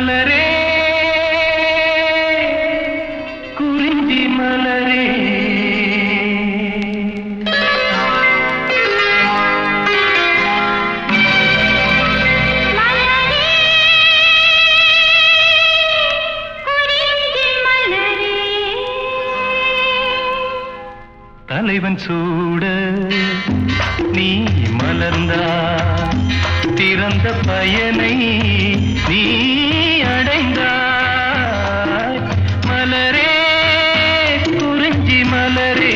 மலரே குறிஞ்சி மலரே தலைவன் சூட நீ மலர்ந்தா திறந்த பயனை நீ அடைந்தாய் மலரே குறிஞ்சி மலரே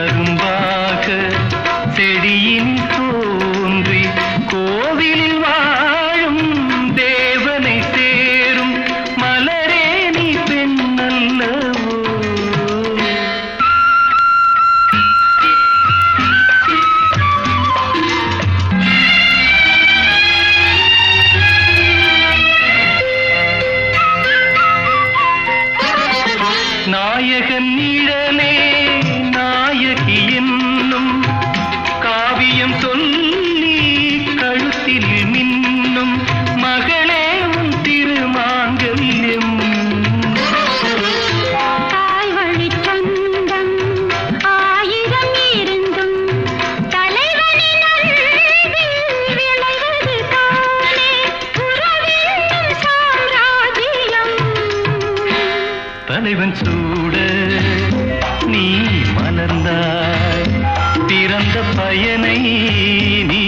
அரும்பாக செடியின் தோன்றி கோவிலில் வாழும் தேவனை சேரும் மலரே நீ பெண்ணல்லவோ நாயகன் நிழலே என்னும் காவியம் சொல்லி கழுத்தில் மின்னும் மகளே உன் திருமாங்கல்யம் தாய் வழி சொந்தம் ஆயிரம் இருந்தும் தலைவனின் விளைவது தானே உறவின் சாம்ராஜ்யம் தலைவன் சூட நீ மலர்ந்தாய் பிறந்த பயனை நீ